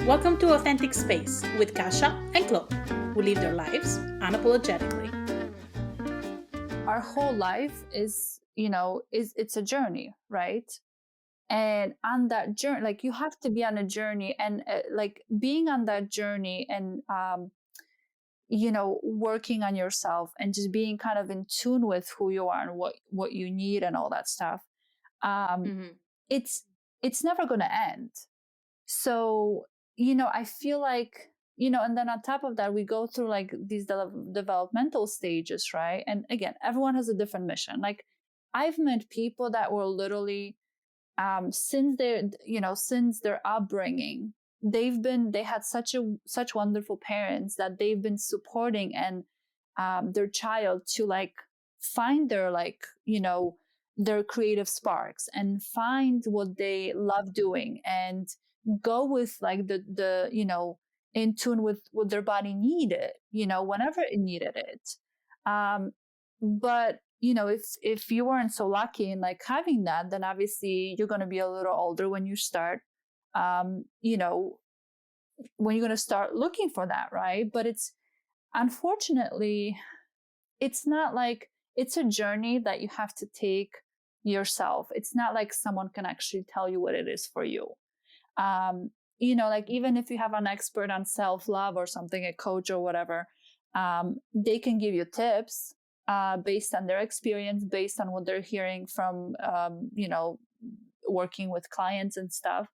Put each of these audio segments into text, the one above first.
Welcome to Authentic Space with Kasha and Chloe, who live their lives unapologetically. Our whole life is it's a journey, right? And on that journey, like, you have to be on a journey, and like being on that journey, and working on yourself, and just being kind of in tune with who you are and what you need and all that stuff. um Mm-hmm. it's it's never going to end. So, I feel like, and then on top of that, we go through like these developmental stages, right? And again, everyone has a different mission. Like, I've met people that were literally, since their upbringing, they had such wonderful parents that they've been supporting, and their child to like find their, like, their creative sparks, and find what they love doing, and go with like the in tune with what their body needed, whenever it needed it. um but if you weren't so lucky in like having that, then obviously you're going to be a little older when you start, um you know when you're going to start looking for that, right? But it's, unfortunately, it's not like, it's a journey that you have to take yourself. It's not like someone can actually tell you what it is for you. Like, even if you have an expert on self-love or something, a coach or whatever, they can give you tips based on their experience, based on what they're hearing from working with clients and stuff.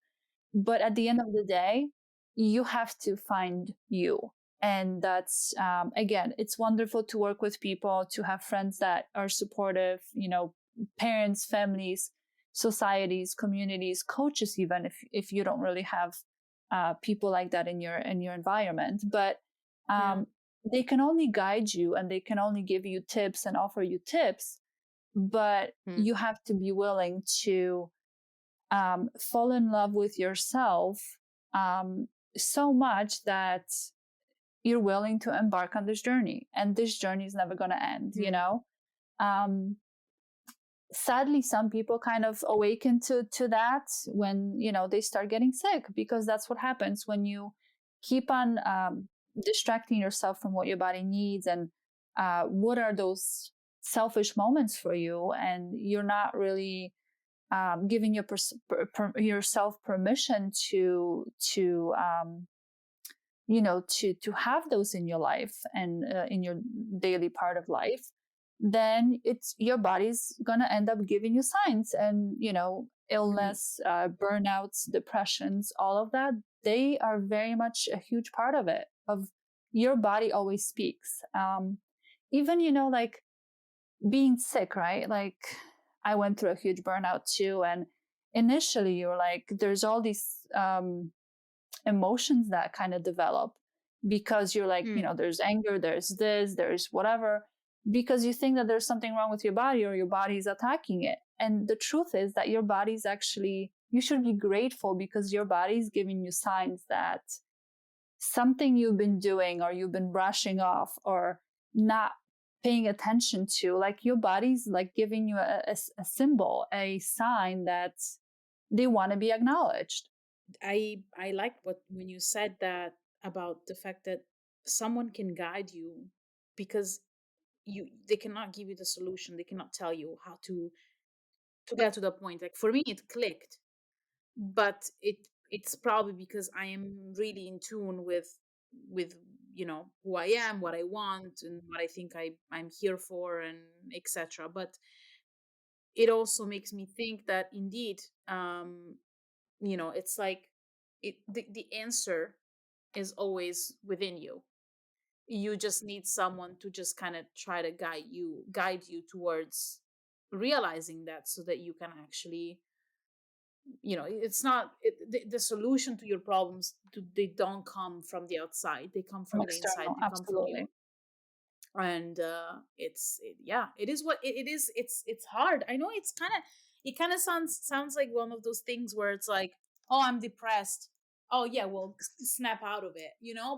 But at the end of the day, you have to find you. And that's, again, it's wonderful to work with people, to have friends that are supportive, parents, families, societies, communities, coaches, even if you don't really have people like that in your environment. But Yeah. um, they can only guide you, and they can only give you tips and offer you tips. But Mm-hmm. you have to be willing to fall in love with yourself um, so much that you're willing to embark on this journey. And this journey is never going to end. Um, Sadly, some people kind of awaken to that when, they start getting sick, because that's what happens when you keep on distracting yourself from what your body needs, and what are those selfish moments for you, and you're not really giving yourself permission to have those in your life, and in your daily part of life. Then it's your body's gonna end up giving you signs, and Mm-hmm. illness, burnouts, depressions, all of that, they are very much a huge part of it. Of your body always speaks. Even like being sick, right? Like, I went through a huge burnout too. And initially, you're like, there's all these emotions that kind of develop, because you're like, Mm-hmm. there's anger, there's this, there's whatever, because you think that there's something wrong with your body, or your body is attacking it. And the truth is that your body's actually, you should be grateful, because your body's giving you signs that something you've been doing, or you've been brushing off, or not paying attention to, like, your body's like giving you a symbol, a sign that they want to be acknowledged. I liked what when you said that about the fact that someone can guide you because they cannot give you the solution. They cannot tell you how to get to the point. Like for me, it clicked, but it's probably because I am really in tune with who I am, what I want, and what I think I'm here for, and etc. But it also makes me think that indeed, it's like the answer is always within you. You just need someone to just kind of try to guide you towards realizing that, so that you can actually, it's not the solution to your problems, they don't come from the outside, they come From from the inside, external, they come from you. absolutely. And yeah, it is what it is. It's hard. I know it kind of sounds like one of those things where it's like, oh, I'm depressed. Oh yeah, well, snap out of it,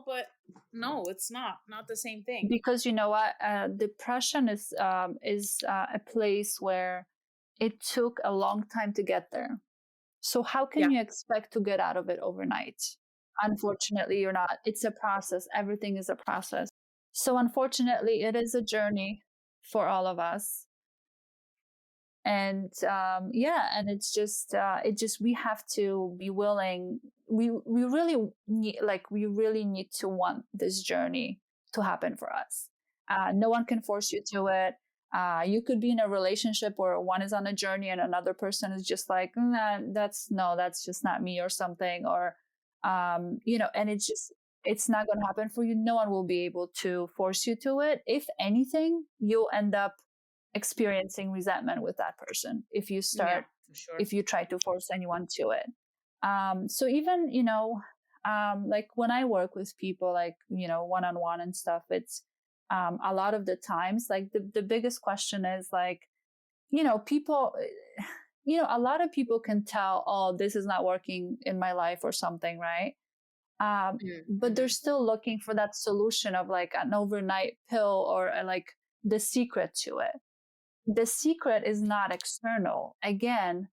but no, it's not the same thing. Because you know what, depression is a place where it took a long time to get there. So how can Yeah. you expect to get out of it overnight? Unfortunately, you're not. It's a process. Everything is a process. So unfortunately, it is a journey for all of us. And yeah, and it just we have to be willing. We really need, like, we really need to want this journey to happen for us. No one can force you to it. You could be in a relationship where one is on a journey and another person is just like, nah, that's no, that's just not me or something, or and it's not going to happen for you. No one will be able to force you to it. If anything, you'll end up experiencing resentment with that person Yeah, for sure. if you try to force anyone to it. So even, like when I work with people, like, one on one and stuff, it's a lot of the times, like the biggest question is like, people, a lot of people can tell, oh, this is not working in my life or something, right? But they're Mm-hmm. still looking for that solution of like an overnight pill or like the secret to it. The secret is not external. Again,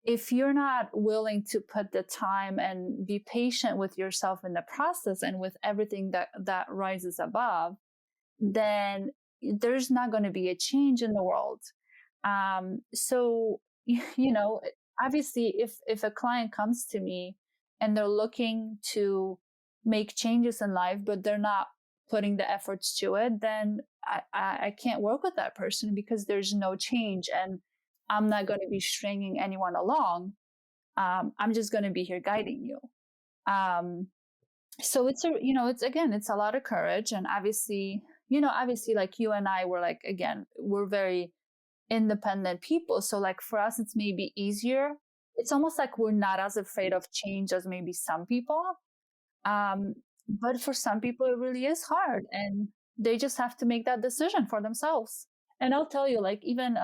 if you're not willing to put the time and be patient with yourself in the process and with everything that rises above, then there's not going to be a change in the world. So obviously, if a client comes to me and they're looking to make changes in life, but they're not putting the efforts to it, then I can't work with that person because there's no change, and I'm not going to be stringing anyone along. I'm just going to be here guiding you. Um, so it's again, it's a lot of courage, and obviously, like you and I were like, again, we're very independent people. So like for us, it's maybe easier. It's almost like we're not as afraid of change as maybe some people. Um, but for some people, it really is hard, and they just have to make that decision for themselves. And I'll tell you, like, even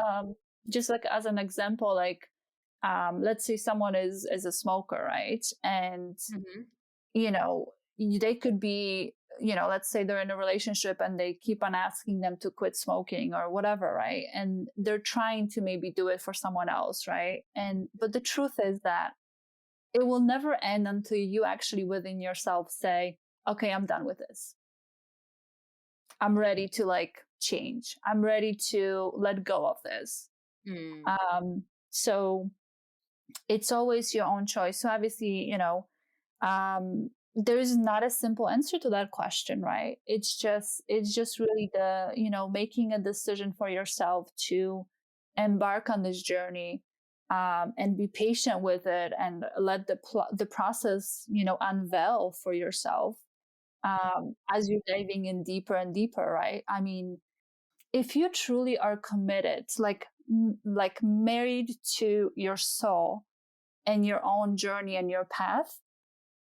just like as an example, like, let's say someone is a smoker, right? And Mm-hmm. you know, they could be, let's say they're in a relationship and they keep on asking them to quit smoking or whatever, right? And they're trying to maybe do it for someone else, right? But the truth is that it will never end until you actually within yourself say, okay, I'm done with this. I'm ready to like change. I'm ready to let go of this. Mm. So it's always your own choice. So obviously, there's not a simple answer to that question, right? It's just really the, making a decision for yourself to embark on this journey, and be patient with it and let the process, unveil for yourself, as you're diving in deeper and deeper, right? I mean, if you truly are committed, like married to your soul and your own journey and your path,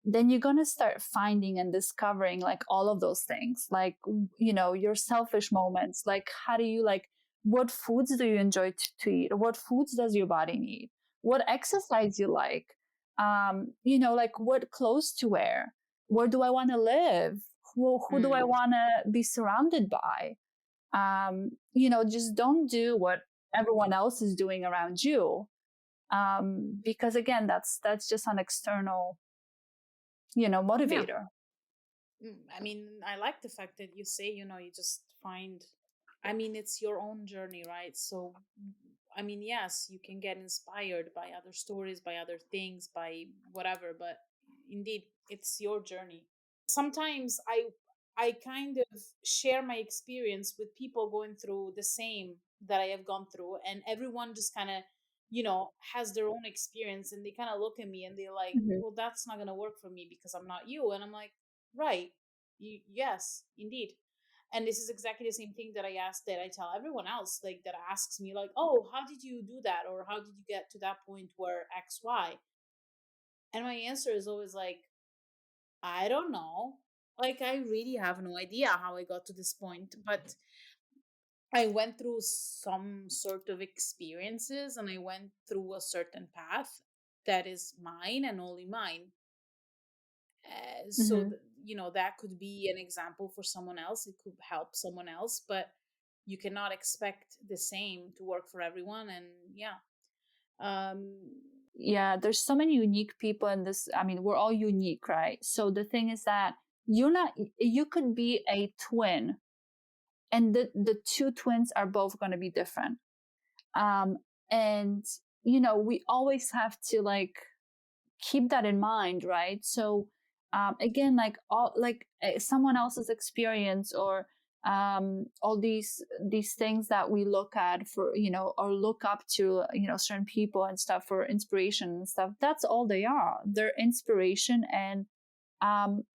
then you're going to start finding and discovering like all of those things, like, your selfish moments, like how do you like, what foods do you enjoy to eat, what foods does your body need, what exercise you like, like what clothes to wear, where do I want to live, who do I Mm. want to be surrounded by. Just don't do what everyone else is doing around you, because again, that's just an external, Yeah. motivator. I mean, I like the fact that you say, you just find, I mean, it's your own journey, right? So, I mean, yes, you can get inspired by other stories, by other things, by whatever, but indeed, it's your journey. Sometimes I kind of share my experience with people going through the same that I have gone through, and everyone just kind of has their own experience, and they kind of look at me and they're like, Mhm. well, that's not going to work for me because I'm not you. And I'm like, right, yes, indeed. And this is exactly the same thing that I tell everyone else, like, that asks me like, oh, how did you do that, or how did you get to that point where XY? And my answer is always like, I don't know. Like, I really have no idea how I got to this point, but I went through some sort of experiences and I went through a certain path that is mine and only mine. So, Mhm. that could be an example for someone else. It could help someone else, but you cannot expect the same to work for everyone. And yeah. Um, yeah, there's so many unique people in this. I mean, we're all unique, right? So the thing is that you're not, you could be a twin, and the two twins are both going to be different. Um, and, we always have to like keep that in mind, right? So, again, like all, like someone else's experience, or all these things that we look at for, or look up to, certain people and stuff for inspiration and stuff. That's all they are. They're inspiration, and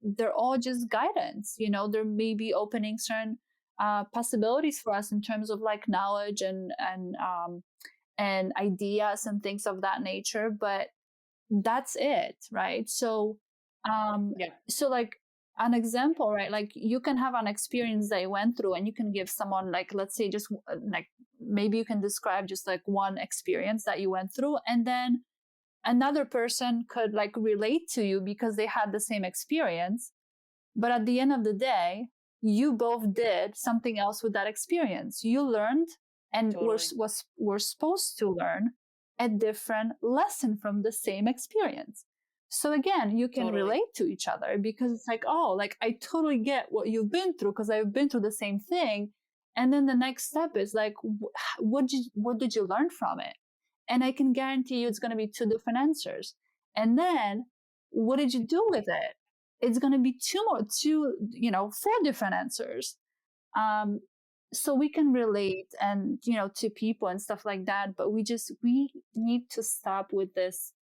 they're all just guidance. There may be opening certain possibilities for us in terms of like knowledge and ideas and things of that nature, but that's it, right? So, um, Yeah, so like an example, right? Like you can have an experience that you went through, and you can give someone, like, let's say, just like maybe you can describe just like one experience that you went through, and then another person could like relate to you because they had the same experience. But at the end of the day, you both did something else with that experience. You learned, and totally, were supposed to learn a different lesson from the same experience. So again, you can totally, relate to each other because it's like, oh, like I totally get what you've been through because I've been through the same thing. And then the next step is like, what did you learn from it? And I can guarantee you it's going to be two different answers. And then what did you do with it? It's going to be four different answers. Um, so we can relate, and, to people and stuff like that. But we need to stop with this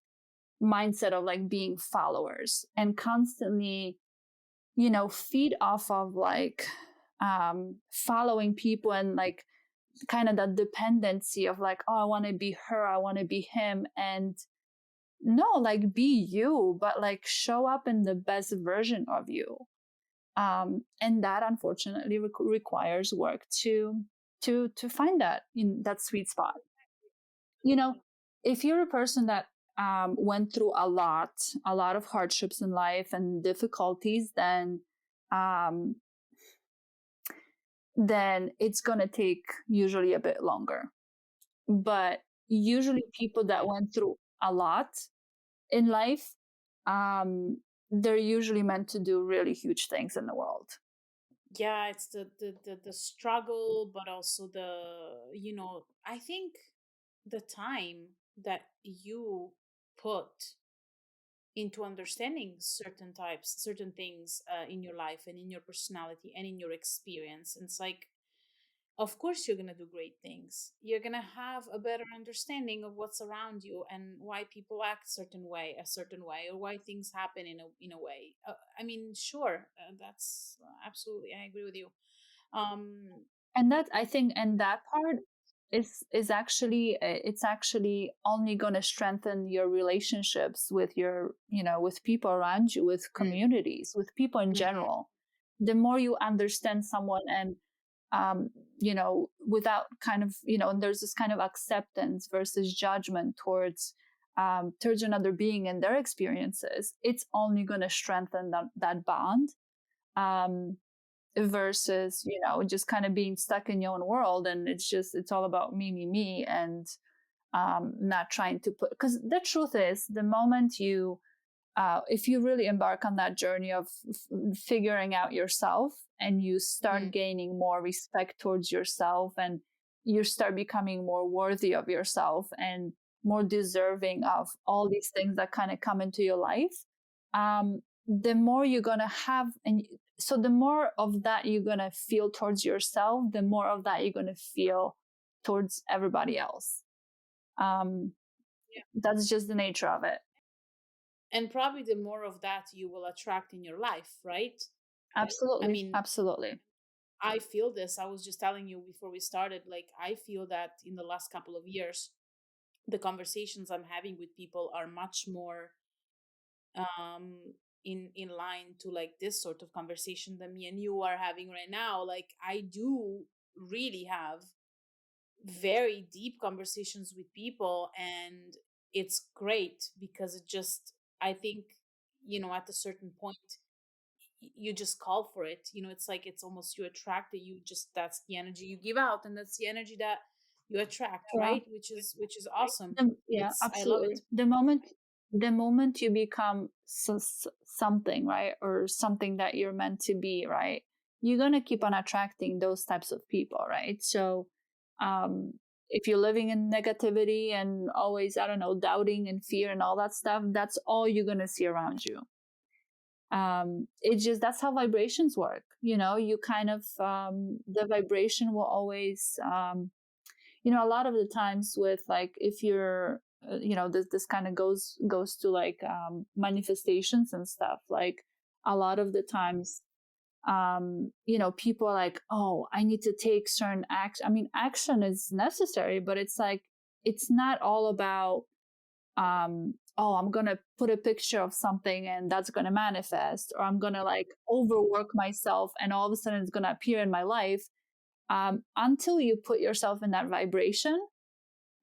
mindset of like being followers and constantly, feed off of like, following people, and like kind of that dependency of like, oh, I want to be her, I want to be him. And no, like be you, but like show up in the best version of you. And that unfortunately requires work to find that in that sweet spot. You know, if you're a person that went through a lot of hardships in life and difficulties, um, then it's gonna take usually a bit longer. But usually, people that went through a lot in life, um, they're usually meant to do really huge things in the world. yeah. It's the struggle, but also the, I think the time that you put into understanding certain things in your life and in your personality and in your experience. And it's like, of course, you're going to do great things. You're going to have a better understanding of what's around you and why people act a certain way, or why things happen in a way. I mean, sure, that's absolutely, I agree with you. Um, And that, I think, and that part is actually, it's actually only going to strengthen your relationships with your, with people around you, with mm, communities, with people in mhm. general. The more you understand someone, and without kind of, and there's this kind of acceptance versus judgment towards another being and their experiences, it's only going to strengthen that bond. Um, Versus, just kind of being stuck in your own world, and it's all about me, and not trying to put, because the truth is, the moment you if you really embark on that journey of figuring out yourself, and you start Mm, gaining more respect towards yourself, and you start becoming more worthy of yourself and more deserving of all these things that kind of come into your life, the more you're going to have. And so the more of that you're going to feel towards yourself, the more of that you're going to feel towards everybody else. um, yeah. that's just the nature of it. And probably the more of that you will attract in your life, right? I Absolutely, mean, absolutely. I feel this. I was just telling you before we started, like, I feel that in the last couple of years, the conversations I'm having with people are much more um in line to like this sort of conversation that me and you are having right now. Like, I do really have very deep conversations with people, and it's great because it just, I think, at a certain point, you just call for it. It's like, it's almost, you attract it. You just, that's the energy you give out, and that's the energy that you attract, Yeah. right? Which is awesome. Yeah, I love it. absolutely. The moment you become something, right, or something that you're meant to be, right, you're gonna keep on attracting those types of people, right? So, um, if you're living in negativity and always, I don't know, doubting and fear and all that stuff, that's all you're gonna see around you. It's just that's how vibrations work. You know, you kind of the vibration will always a lot of the times with like if you're this kind of goes to like manifestations and stuff, like a lot of the times people are like, oh, I need to take certain action. I mean, action is necessary, but it's like it's not all about oh, I'm gonna put a picture of something and that's gonna manifest, or I'm gonna like overwork myself and all of a sudden it's gonna appear in my life. Until you put yourself in that vibration,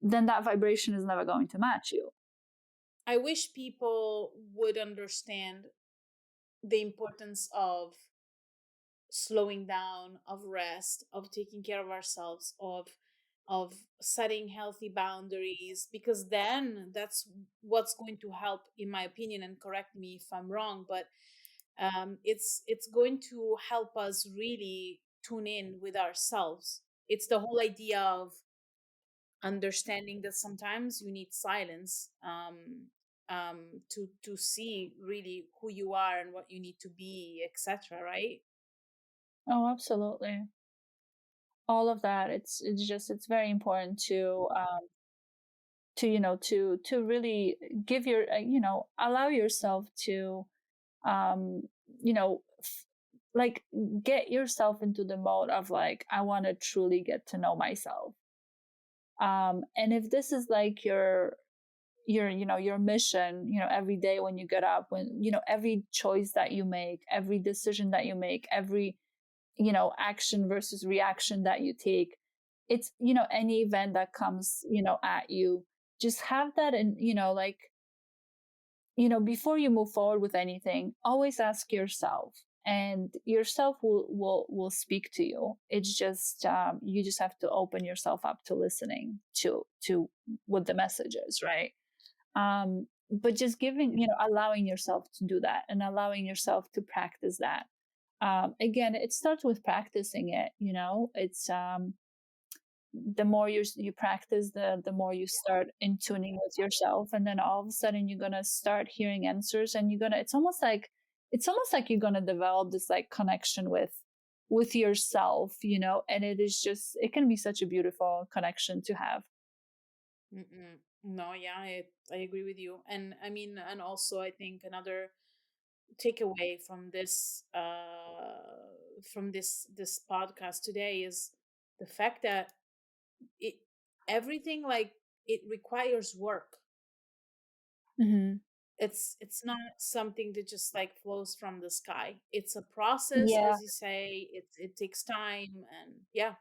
then that vibration is never going to match you. I wish people would understand the importance of slowing down, of rest, of taking care of ourselves, of setting healthy boundaries, because then that's what's going to help, in my opinion, and correct me if I'm wrong, but it's going to help us really tune in with ourselves. It's the whole idea of understanding that sometimes you need silence, to see really who you are and what you need to be, etc., right? Oh, absolutely. All of that. It's very important to to really give your allow yourself to um you know f- like get yourself into the mode of like I want to truly get to know myself. And if this is like your mission, every day when you get up, when every choice that you make, every decision that you make, every action versus reaction that you take, it's any event that comes at you, just have that. And like before you move forward with anything, always ask yourself, and yourself will speak to you. It's just you just have to open yourself up to listening to what the message is, right? But just giving allowing yourself to do that and allowing yourself to practice that. Again, it starts with practicing it. It's the more you practice, the more you start in tuning with yourself, and then all of a sudden you're gonna start hearing answers, and you're gonna it's almost like you're gonna develop this like connection with yourself, and it can be such a beautiful connection to have. Mm-mm. No, yeah, I agree with you. And I mean, and also I think another takeaway from this podcast today is the fact that it everything, like, it requires work. Hmm. It's not something that just like flows from the sky. It's a process, Yeah. as you say. It takes time, and yeah.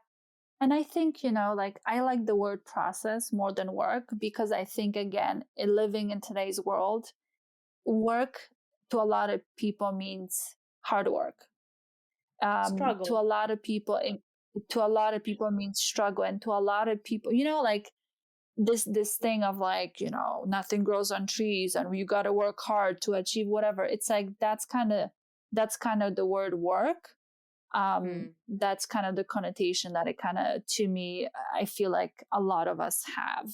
And I think, like I like the word process more than work, because I think, again, living in today's world, work to a lot of people means hard work. To a Struggle. lot of people, to a lot of people means struggle. And to a lot of people, like this thing of like, nothing grows on trees and you got to work hard to achieve whatever. It's like that's kind of the word work. Mm. That's kind of the connotation that it kind of, to me, I feel like a lot of us have.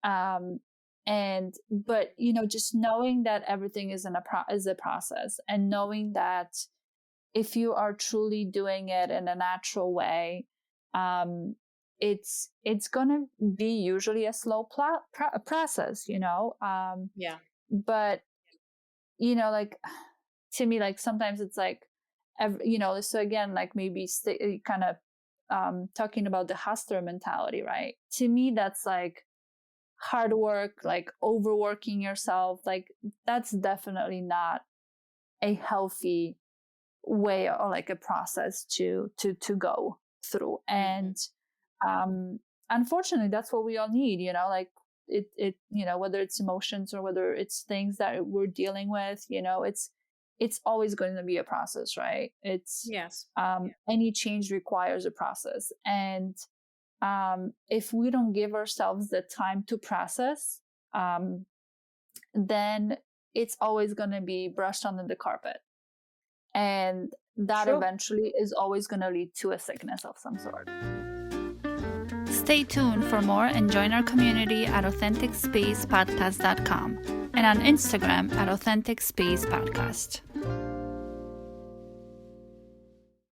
um and but just knowing that everything is a process, and knowing that if you are truly doing it in a natural way, um it's gonna be usually a slow process, Yeah. but like, to me, like sometimes it's like so again, like maybe kind of talking about the hustler mentality, right? To me, that's like hard work, like overworking yourself, like that's definitely not a healthy way or like a process to go through. Mm-mm. And um unfortunately, that's what we all need, like whether it's emotions or whether it's things that we're dealing with, it's always going to be a process, right? It's Yes. any change requires a process. And if we don't give ourselves the time to process, then it's always going to be brushed under the carpet. And that Sure. eventually is always going to lead to a sickness of some sort. Stay tuned for more and join our community at AuthenticSpacePodcast.com and on Instagram at AuthenticSpacePodcast.